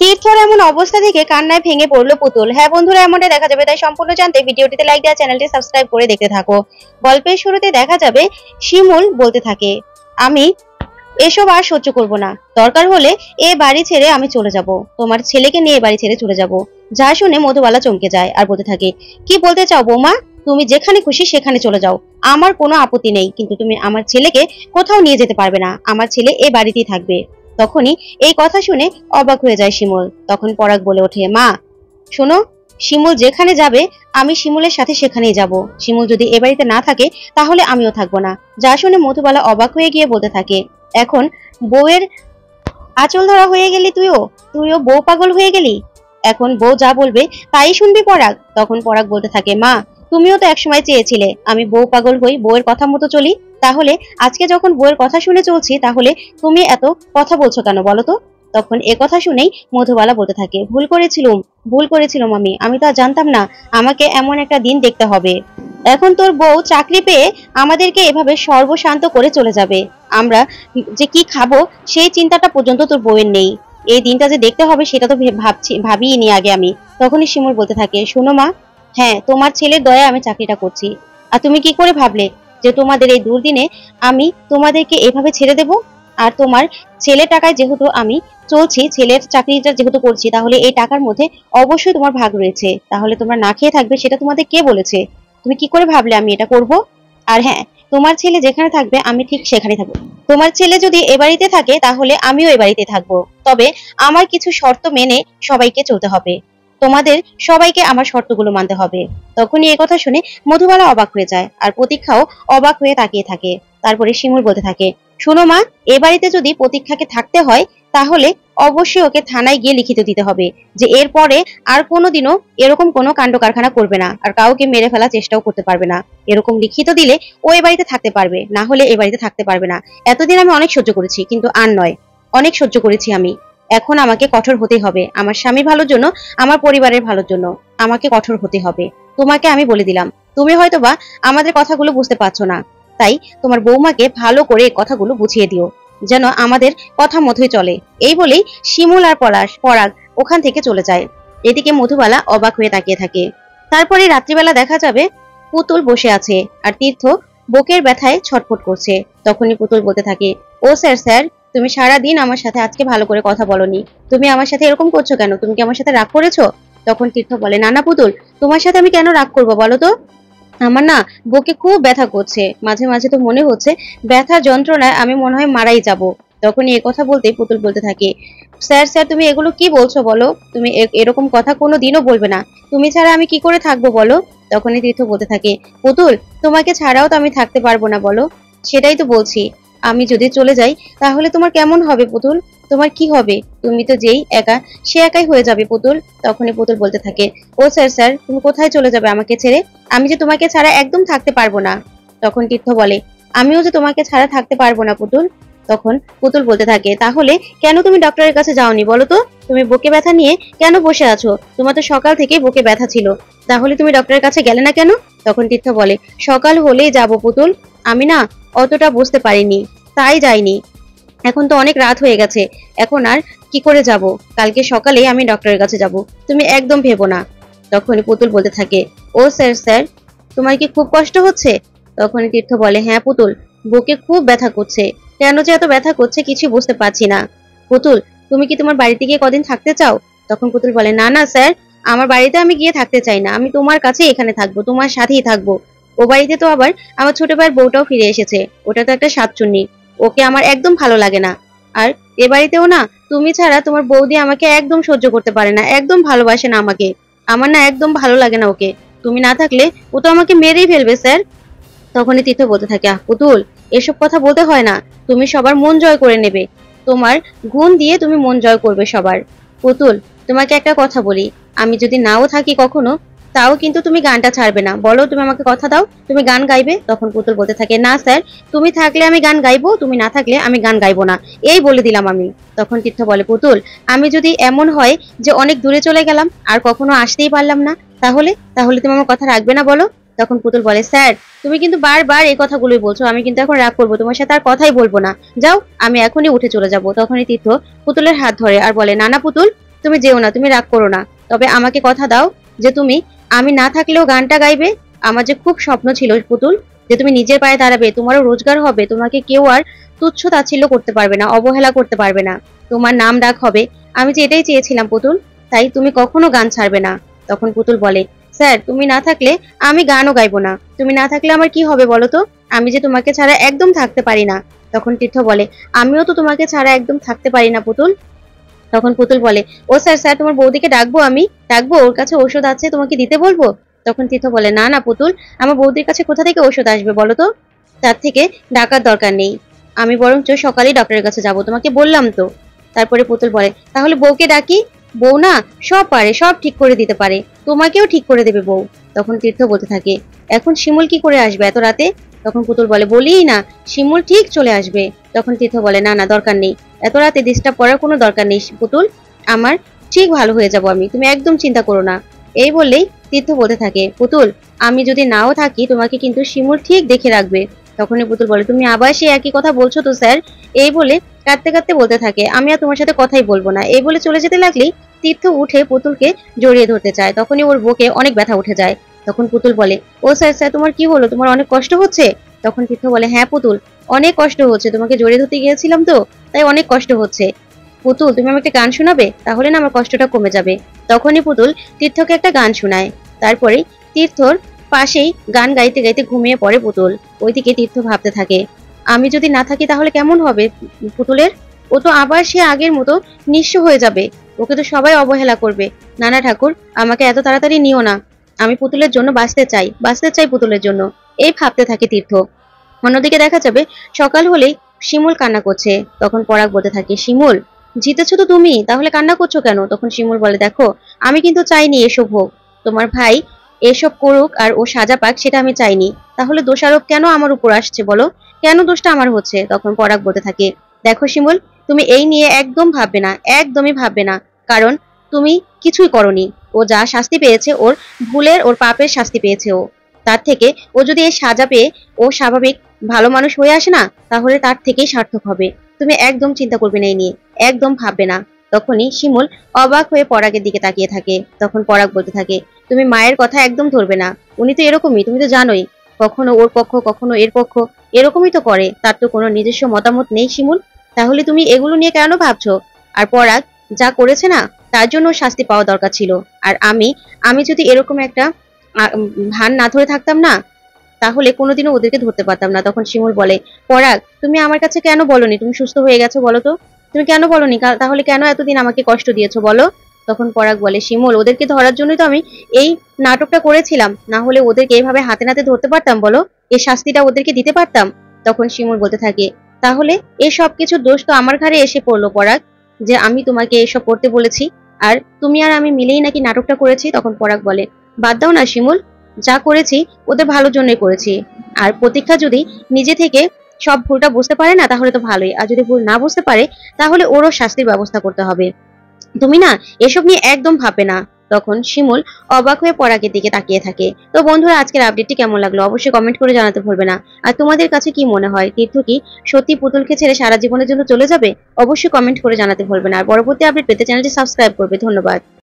তীর্থর এমন অবস্থা থেকে কান্নায় ভেঙে পড়লো পুতুল। হ্যাঁ বন্ধুরা, এমনটাই দেখা যাবে, তাই সম্পূর্ণ জানতে ভিডিওটিতে লাইক দেওয়া, চ্যানেলটি সাবস্ক্রাইব করে দেখতে থাকো। গল্পের শুরুতে দেখা যাবে শিমুল বলতে থাকে, আমি এসব আর সহ্য করব না, দরকার হলে এ বাড়ি ছেড়ে আমি চলে যাব, তোমার ছেলেকে নিয়ে বাড়ি ছেড়ে চলে যাব। যা শুনে মধুবালা চমকে যায় আর বলতে থাকে, কি বলতে চাও বৌমা? তুমি যেখানে খুশি সেখানে চলে যাও, আমার কোনো আপত্তি নেই, কিন্তু তুমি আমার ছেলেকে কোথাও নিয়ে যেতে পারবে না, আমার ছেলে এ বাড়িতেই থাকবে। তখনই এই কথা শুনে অবাক হয়ে যায় শিমুল। তখন পরাগ বলে ওঠে, মা শোনো, শিমুল যেখানে যাবে আমি শিমুলের সাথে সেখানেই যাব, শিমুল যদি এ বাড়িতে না থাকে তাহলে আমিও থাকবো না। যা শুনে মধুবালা অবাক হয়ে গিয়ে বলতে থাকে, এখন বউয়ের আঁচল ধরা হয়ে গেলি, তুইও তুইও বউ পাগল হয়ে গেলি, এখন বউ যা বলবে তাই শুনবি পরাগ? তখন পরাগ বলতে থাকে, মা তুমিও তো একসময় চেয়েছিলে আমি বউ পাগল হই, বউয়ের কথা মতো চলি, তাহলে আজকে যখন বউয়ের কথা শুনে চলছি তাহলে তুমি এত কথা বলছো কেন বলো তো? তখন এ কথা শুনেই মধুবালা বলতে থাকে, ভুল করেছিলাম আমি তো আর জানতাম না আমাকে এমন একটা দিন দেখতে হবে। এখন তোর বউ চাকরি পেয়ে আমাদেরকে এভাবে সর্বশান্ত করে চলে যাবে, আমরা যে কি খাবো সেই চিন্তাটা পর্যন্ত তোর বউয়ের নেই, এই দিনটা যে দেখতে হবে সেটা তো ভাবিনি আগে আমি। তখনই শিমুল বলতে থাকে, শোনো মা, হ্যাঁ তোমার ছেলের দয়া আমি চাকরিটা করছি, আর তুমি কি করে ভাবলে যে তোমাদের এই দুর্দিনে আমি তোমাদেরকে এভাবে ছেড়ে দেব? আর তোমার ছেলের টাকায় যেহেতু আমি চলছি, ছেলের চাকরিটা যেহেতু করছি, তাহলে এই টাকার মধ্যে অবশ্যই তোমার ভাগ রয়েছে, তাহলে তোমরা না খেয়ে থাকবে সেটা তোমাদের কে বলেছে? তুমি কি করে ভাবলে আমি এটা করব? আর হ্যাঁ, তোমার ছেলে যেখানে থাকবে আমি ঠিক সেখানে থাকবো, তোমার ছেলে যদি এ বাড়িতে থাকে তাহলে আমিও এ বাড়িতে থাকবো, তবে আমার কিছু শর্ত মেনে সবাইকে চলতে হবে, তোমাদের সবাইকে আমার শর্তগুলো মানতে হবে। তখনই এই কথা শুনে মধুবালা অবাক হয়ে যায় আর প্রতীক্ষাও অবাক হয়ে তাকিয়ে থাকে। তারপরে শিমুল বলতে থাকে, শোনো মা, এ বাড়িতে যদি প্রতীক্ষাকে থাকতে হয় তাহলে অবশ্যই ওকে থানায় গিয়ে লিখিত দিতে হবে যে এরপরে আর কোনোদিনও এরকম কোনো কাণ্ড কারখানা করবে না, আর কাউকে মেরে ফেলার চেষ্টাও করতে পারবে না। এরকম লিখিত দিলে ও এ বাড়িতে থাকতে পারবে, না হলে এ বাড়িতে থাকতে পারবে না। এতদিন আমি অনেক সহ্য করেছি, কিন্তু আর নয়, অনেক সহ্য করেছি আমি, এখন আমাকে কঠোর হতে হবে, আমার স্বামী ভালোর জন্য, আমার পরিবারের ভালোর জন্য আমাকে কঠোর হতে হবে। তোমাকে আমি বলে দিলাম, তুমি হয়তোবা আমাদের কথাগুলো বুঝতে পারছো না, তাই তোমার বৌমাকে ভালো করে কথাগুলো বুঝিয়ে দিও, যেন আমাদের কথা মতোই চলে। এই বলেই শিমুল আর পরাগ ওখান থেকে চলে যায়। এদিকে মধুবালা অবাক হয়ে তাকিয়ে থাকে। তারপরে রাত্রিবেলা দেখা যাবে পুতুল বসে আছে আর তীর্থ বুকের ব্যথায় ছটফট করছে। তখনই পুতুল বলতে থাকে, ও স্যার, তুমি সারাদিন আমার সাথে আজকে ভালো করে কথা বলনি, তুমি আমার সাথে এরকম করছো কেন? তুমি কি আমার সাথে রাগ করেছো? তখন তীর্থ বলে, না না পুতুল, তোমার সাথে আমি কেন রাগ করবো বলো তো? আমার না বুকে খুব ব্যথা করছে, মাঝে মাঝে তো মনে হচ্ছে ব্যথার যন্ত্রণায় আমি মনে হয় মারাই যাব। তখনই এ কথা বলতে পুতুল বলতে থাকে, স্যার তুমি এগুলো কি বলছো বলো? তুমি এরকম কথা কোনো দিনও বলবে না, তুমি ছাড়া আমি কি করে থাকবো বলো? তখনই তীর্থ বলতে থাকে, পুতুল তোমাকে ছাড়াও তো আমি থাকতে পারবো না বলো, সেটাই তো বলছি, আমি যদি চলে যাই তাহলে তোমার কেমন হবে পুতুল? তোমার কি হবে? তুমি তো যেই একা সে একাই হয়ে যাবে পুতুল। তখনই পুতুল বলতে থাকে, ও স্যার তুমি কোথায় চলে যাবে আমাকে ছেড়ে? আমি যে তোমাকে ছাড়া একদম থাকতে পারবো না। তখন তীর্থ বলে, আমিও যে তোমাকে ছাড়া থাকতে পারবো না পুতুল। তখন পুতুল বলতে থাকে, তাহলে কেন তুমি ডক্টরের কাছে যাওনি বলো তো? তুমি বুকে ব্যথা নিয়ে কেন বসে আছো? তোমার তো সকাল থেকেই বুকে ব্যথা ছিল, তাহলে তুমি ডক্টরের কাছে গেলে না কেন? তখন তীর্থ বলে, সকাল হলেই যাবো পুতুল, আমি না অতটা বুঝতে পারিনি তাই যাইনি, এখন তো অনেক রাত হয়ে গেছে, এখন আর কি করে যাব? কালকে সকালে আমি ডক্টরের কাছে যাব, তুমি একদম ভেবো না। তখনই পুতুল বলতে থাকে, ও স্যার তোমার কি খুব কষ্ট হচ্ছে? তখনই তীর্থ বলে, হ্যাঁ পুতুল, বুকে খুব ব্যথা করছে, কেন যে এত ব্যথা করছে কিছু বুঝতে পারছি না। পুতুল, তুমি কি তোমার বাড়িতে গিয়ে কদিন থাকতে চাও? তখন পুতুল বলে, না না স্যার, আমার বাড়িতে আমি গিয়ে থাকতে চাই না, আমি তোমার কাছে এখানে থাকবো, তোমার সাথেই থাকবো। ও বাড়িতে তো আবার আমার ছোট ভাইয়ের বউটাও ফিরে এসেছে, ওটা তো একটা সাতচুন্নি, ওকে আমার একদম ভালো লাগে না। আর এ বাড়িতেও না তুমি ছাড়া তোমার বৌদি আমাকে একদম সহ্য করতে পারে না, একদম ভালোবাসে না আমাকে, আমার না একদম ভালো লাগে না ওকে, তুমি না থাকলে ও তো আমাকে মেরেই ফেলবে স্যার। তখনই তীর্থ বলতে থাকে, পুতুল এসব কথা বলতে হয় না, তুমি সবার মন জয় করে নেবে, তোমার গুণ দিয়ে তুমি মন জয় করবে সবার। পুতুল তোমাকে একটা কথা বলি, আমি যদি নাও থাকি কখনো, তাও কিন্তু তুমি গানটা ছাড়বে না, বলো তুমি আমাকে কথা দাও তুমি গান গাইবে। তখন পুতুল বলতে থাকে, না স্যার, তুমি থাকলে আমি গান গাইবো, তুমি না থাকলে আমি গান গাইবো না, এই বলে দিলাম আমি। তখন তীর্থ বলে, পুতুল আমি যদি এমন হয় যে অনেক দূরে চলে গেলাম আর কখনো আসতেই পারলাম না, তাহলে তাহলে তুমি আমার কথা রাখবে না বলো? তখন পুতুল বলে, স্যার তুমি কিন্তু বারবার এই কথাগুলোই বলছো, আমি কিন্তু এখন রাগ করবো, তোমার সাথে আর কথাই বলবো না, যাও আমি এখনই উঠে চলে যাবো। তখনই তীর্থ পুতুলের হাত ধরে আর বলে, না না পুতুল, তুমি যেও না, তুমি রাগ করো না, তবে আমাকে কথা দাও যে তুমি আমি না থাকলেও গানটা গাইবে। আমার যে খুব স্বপ্ন ছিল পুতুল, যে তুমি নিজের পায়ে দাঁড়াবে, তোমারও রোজগার হবে, তোমাকে কেউ আর তুচ্ছ তাচ্ছিল্য করতে পারবে না, অবহেলা করতে পারবে না, তোমার নাম ডাক হবে। আমি যে এটাই চেয়েছিলাম পুতুল, তাই তুমি কখনো গান ছাড়বে না। তখন পুতুল বলে, স্যার তুমি না থাকলে আমি গানও গাইবো না, তুমি না থাকলে আমার কি হবে বলো তো, আমি যে তোমাকে ছাড়া একদম থাকতে পারি না। তখন তীর্থ বলে, আমিও তো তোমাকে ছাড়া একদম থাকতে পারি না পুতুল। তখন পুতুল বলে, ও স্যার স্যার তোমার বৌদিকে ডাকবো, আমি ডাকবো, ওর কাছে ঔষধ আছে, তোমাকে দিতে বলবো? তখন তীর্থ বলে, না না পুতুল, আমার বৌদির কাছে কোথা থেকে ঔষধ আসবে বলো তো, তার থেকে ডাকার দরকার নেই, আমি বরঞ্চ সকালেই ডক্টরের কাছে যাব, তোমাকে বললাম তো। তারপরে পুতুল বলে, তাহলে বউকে ডাকি, বউ না সব পারে, সব ঠিক করে দিতে পারে, তোমাকেও ঠিক করে দেবে বউ। তখন তীর্থ বলতে থাকে, এখন শিমুল কি করে আসবে এত রাতে? তখন পুতুল বলে, বলিই না শিমুল ঠিক চলে আসবে। তখন তীর্থ বলে, না না দরকার নেই, এত রাতে ডিস্টার্ব করার কোনো দরকার নেই পুতুল, আমার ঠিক ভালো হয়ে যাব আমি, তুমি একদম চিন্তা করো না। এই বললেই তীর্থ বলতে থাকে, পুতুল আমি যদি নাও থাকি তোমাকে কিন্তু শিমুল ঠিক দেখে রাখবে। তখনই পুতুল বলে, তুমি আবার সেই একই কথা বলছো তো স্যার। এই বলে কাঁদতে কাঁদতে বলতে থাকে, আমি আর তোমার সাথে কথাই বলবো না। এই বলে চলে যেতে লাগলেই তীর্থ উঠে পুতুলকে জড়িয়ে ধরতে চায়, তখনই ওর বুকে অনেক ব্যথা উঠে যায়। তখন পুতুল বলে, ও স্যার স্যার তোমার কি হলো, তোমার অনেক কষ্ট হচ্ছে? তখন তীর্থ বলে, হ্যাঁ পুতুল অনেক কষ্ট হচ্ছে, তোমাকে জড়িয়ে ধরতে গিয়েছিলাম তো, তাই অনেক কষ্ট হচ্ছে। পুতুল তুমি আমাকে গান শোনাবে, তাহলে না আমার কষ্টটা কমে যাবে। তখনই পুতুল তীর্থকে একটা গান শোনায়। তারপরে তীর্থর পাশেই গান গাইতে গাইতে ঘুমিয়ে পড়ে পুতুল। ওইদিকে তীর্থ ভাবতে থাকে, আমি যদি না থাকি তাহলে কেমন হবে পুতুলের, ও তো আবার সে আগের মতো নিঃস্ব হয়ে যাবে, ওকে তো সবাই অবহেলা করবে। না না ঠাকুর, আমাকে এত তাড়াতাড়ি নিও না, আমি পুতুলের জন্য বাঁচতে চাই, বাঁচতে চাই পুতুলের জন্য। এই ভাবতে থাকে তীর্থ। অন্যদিকে দেখা যাবে সকাল হলেই শিমুল কান্না করছে। তখন পরাগ বলতে থাকে, শিমুল জিতেছো তো তুমি, তাহলে কান্না করছো কেন? তখন শিমুল বলে, দেখো আমি কিন্তু চাইনি এসব হোক, তোমার ভাই এসব করুক আর ও সাজা পাক, সেটা আমি চাইনি, তাহলে দোষারোপ কেন আমার উপর আসছে বলো, কেন দোষটা আমার হচ্ছে? তখন পরাগ বলতে থাকে, দেখো শিমুল তুমি এই নিয়ে একদম ভাববে না, একদমই ভাববে না, কারণ তুমি কিছুই করনি। ও যা শাস্তি পেয়েছে ওর ভুলের, ওর পাপের শাস্তি পেয়েছে ও। তার থেকে ও যদি এই সাজা পেয়ে ও স্বাভাবিক ভালো মানুষ হয়ে আসে না, তাহলে তার থেকেই সার্থক হবে। তুমি একদম চিন্তা করবে না এই নিয়ে, একদম ভাববে না। তখনই শিমুল অবাক হয়ে পরাগের দিকে তাকিয়ে থাকে। তখন পরাগ বলতে থাকে, তুমি মায়ের কথা একদম ধরবে না, উনি তো এরকমই, তুমি তো জানোই, কখনো ওর পক্ষ কখনো এর পক্ষ, এরকমই তো করে, তার তো কোনো নিজস্ব মতামত নেই শিমুল, তাহলে তুমি এগুলো নিয়ে কেন ভাবছো? আর পরাগ যা করেছে না, তার জন্য শাস্তি পাওয়া দরকার ছিল। আর আমি আমি যদি এরকম একটা ভান না ধরে থাকতাম না, তাহলে কোনোদিনও ওদেরকে ধরতে পারতাম না। তখন শিমুল বলে, পরাগ তুমি আমার কাছে কেন বলনি তুমি সুস্থ হয়ে গেছো, বলো তো, তুমি কেন বলনি, তাহলে কেন এতদিন আমাকে কষ্ট দিয়েছো বলো? তখন পরাগ বলে, শিমুল ওদেরকে ধরার জন্যই তো আমি এই নাটকটা করেছিলাম, না হলে ওদেরকে এইভাবে হাতে নাতে ধরতে পারতাম বলো, এই শাস্তিটা ওদেরকে দিতে পারতাম? তখন শিমুল বলতে থাকে, তাহলে এই সব কিছুর দোষ তো আমার ঘাড়ে এসে পড়লো পরাগ, যে আমি তোমাকে এসব করতে বলেছি, আর তুমি আর আমি মিলেই নাকি নাটকটা করেছি। তখন পরাগ বলে, বাদ দাও না শিমুল, যা করেছি ওদের ভালোর জন্যই করেছি, আর প্রতীক্ষা যদি নিজে থেকে সব ভুলটা বুঝতে পারে না, তাহলে তো ভালোই, আর যদি ভুল না বুঝতে পারে তাহলে ওরও শাস্তির ব্যবস্থা করতে হবে, তুমি না এসব নিয়ে একদম ভাববে না। তখন শিমুল অবাক হয়ে পরাগের দিকে তাকিয়ে থাকে। তো বন্ধুরা, আজকের আপডেটটি কেমন লাগলো অবশ্যই কমেন্ট করে জানাতে ভুলবে না। আর তোমাদের কাছে কি মনে হয়, তীর্থ কি সত্যি পুতুলকে ছেড়ে সারা জীবনের জন্য চলে যাবে? অবশ্যই কমেন্ট করে জানাতে ভুলবে না। আর পরবর্তী আপডেট পেতে চ্যানেলটি সাবস্ক্রাইব করবে। ধন্যবাদ।